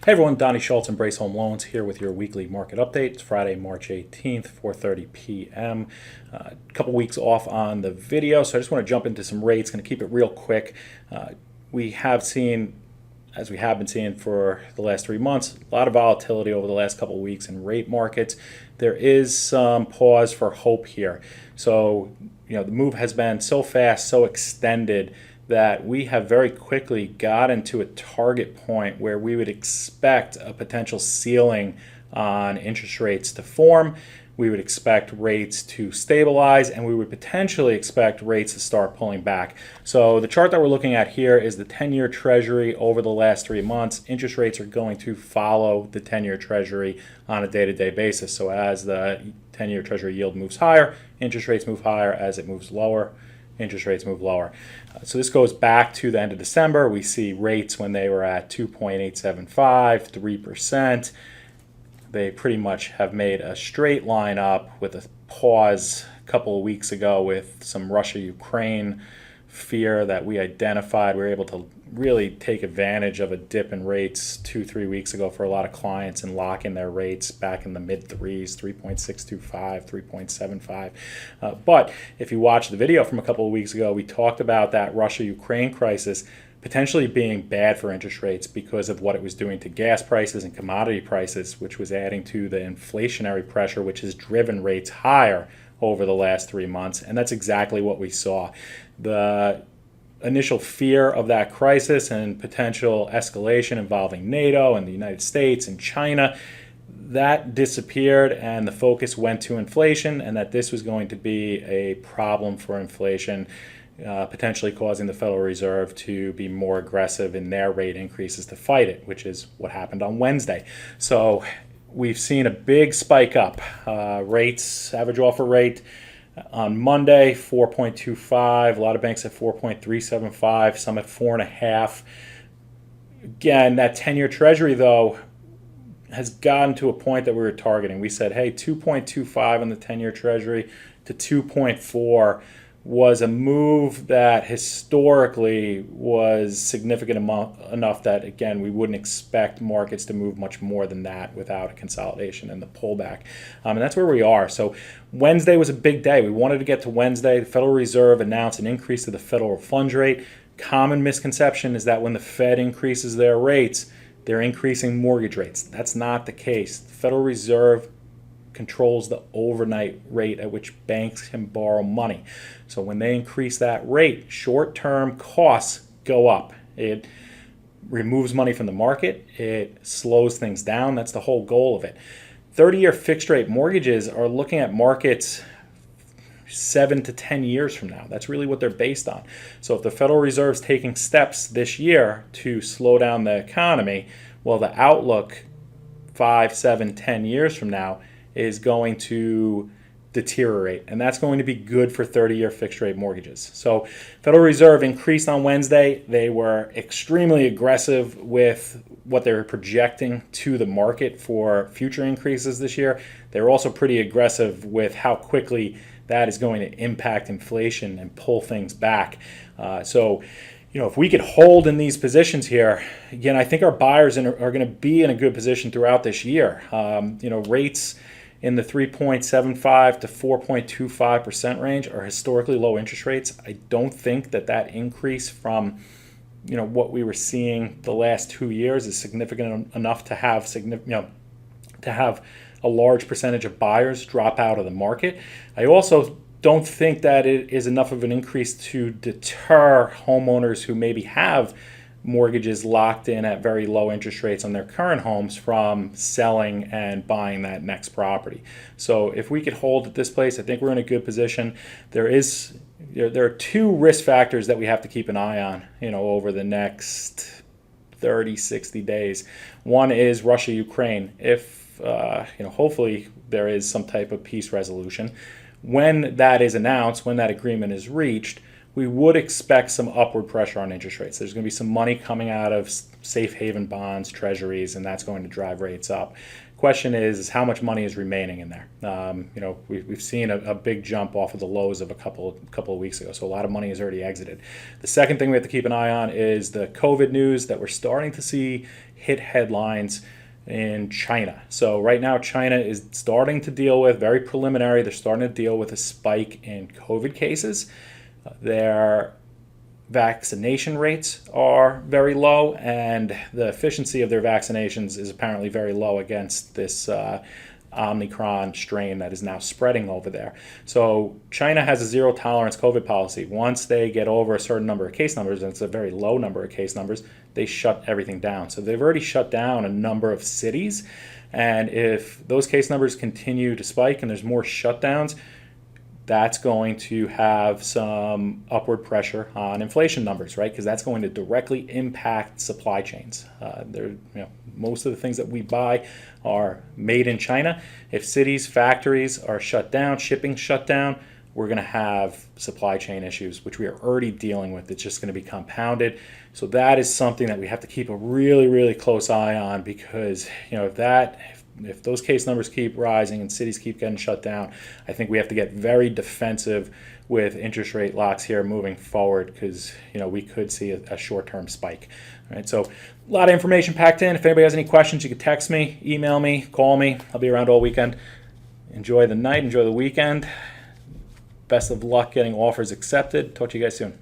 Hey everyone, Donnie Schultz, Embrace Home Loans here with your weekly market update. It's Friday, March 18th, 4:30 p.m. A couple weeks off on the video, so I just want to jump into some rates. Going to keep it real quick. We have seen, as we have been seeing for the last 3 months, a lot of volatility over the last couple of weeks in rate markets. There is some pause for hope here. So, the move has been so fast, so extended, that we have very quickly gotten to a target point where we would expect a potential ceiling on interest rates to form. We would expect rates to stabilize, and we would potentially expect rates to start pulling back. So the chart that we're looking at here is the 10-year Treasury over the last 3 months. Interest rates are going to follow the 10-year Treasury on a day-to-day basis. So as the 10-year Treasury yield moves higher, interest rates move higher. As it moves lower, interest rates move lower. So this goes back to the end of December. We see rates when they were at 2.875, 3%. They pretty much have made a straight line up with a pause a couple of weeks ago with some Russia-Ukraine fear that we identified. We were able to really take advantage of a dip in rates 2-3 weeks ago for a lot of clients and lock in their rates back in the mid threes, 3.625, 3.75. But if you watch the video from a couple of weeks ago, we talked about that Russia-Ukraine crisis potentially being bad for interest rates because of what it was doing to gas prices and commodity prices, which was adding to the inflationary pressure, which has driven rates higher over the last 3 months. And that's exactly what we saw. The initial fear of that crisis and potential escalation involving NATO and the United States and China, that disappeared, and the focus went to inflation, and that this was going to be a problem for inflation, potentially causing the Federal Reserve to be more aggressive in their rate increases to fight it, which is what happened on Wednesday. So we've seen a big spike up. Rates, average offer rate on Monday, 4.25. A lot of banks at 4.375, some at 4.5. Again, that 10-year Treasury, though, has gotten to a point that we were targeting. We said, hey, 2.25 on the 10-year Treasury to 2.4 was a move that historically was significant enough that, again, we wouldn't expect markets to move much more than that without a consolidation and the pullback. And that's where we are. So Wednesday was a big day. We wanted to get to Wednesday. The Federal Reserve announced an increase to the federal funds rate. Common misconception is that when the Fed increases their rates, they're increasing mortgage rates. That's not the case. The Federal Reserve controls the overnight rate at which banks can borrow money. So when they increase that rate, short-term costs go up. It removes money from the market. It slows things down. That's the whole goal of it. 30-year fixed-rate mortgages are looking at markets 7 to 10 years from now. That's really what they're based on. So if the Federal Reserve is taking steps this year to slow down the economy, well, the outlook 5, 7, 10 years from now is going to deteriorate, and that's going to be good for 30-year fixed-rate mortgages. So Federal Reserve increased on Wednesday. They were extremely aggressive with what they were projecting to the market for future increases this year. They were also pretty aggressive with how quickly that is going to impact inflation and pull things back. So if we could hold in these positions here, again, I think our buyers are going to be in a good position throughout this year. Rates in the 3.75 to 4.25% range are historically low interest rates. I don't think that increase from what we were seeing the last 2 years is significant enough to have a large percentage of buyers drop out of the market. I also don't think that it is enough of an increase to deter homeowners who maybe have mortgages locked in at very low interest rates on their current homes from selling and buying that next property. So if we could hold at this place, I think we're in a good position. There are two risk factors that we have to keep an eye on, over the next 30, 60 days. One is Russia-Ukraine. If, hopefully there is some type of peace resolution. When that is announced, when that agreement is reached, we would expect some upward pressure on interest rates. There's going to be some money coming out of safe haven bonds, treasuries, and that's going to drive rates up. Question is how much money is remaining in there. We've seen a big jump off of the lows of a couple of weeks ago, so a lot of money has already exited. The second thing we have to keep an eye on is the COVID news that we're starting to see hit headlines in China. So right now, China is starting to deal with, very preliminary, they're starting to deal with a spike in COVID cases. Their vaccination rates are very low, and the efficiency of their vaccinations is apparently very low against this Omicron strain that is now spreading over there. So China has a zero tolerance COVID policy. Once they get over a certain number of case numbers, and it's a very low number of case numbers, they shut everything down. So they've already shut down a number of cities, and if those case numbers continue to spike and there's more shutdowns, that's going to have some upward pressure on inflation numbers, right? Because that's going to directly impact supply chains. Most of the things that we buy are made in China. If cities, factories are shut down, shipping shut down, we're going to have supply chain issues, which we are already dealing with. It's just going to be compounded. So that is something that we have to keep a really, really close eye on, because if those case numbers keep rising and cities keep getting shut down, I think we have to get very defensive with interest rate locks here moving forward, because we could see a short-term spike. All right, so a lot of information packed in. If anybody has any questions, you can text me, email me, call me. I'll be around all weekend. Enjoy the night, enjoy the weekend. Best of luck getting offers accepted. Talk to you guys soon.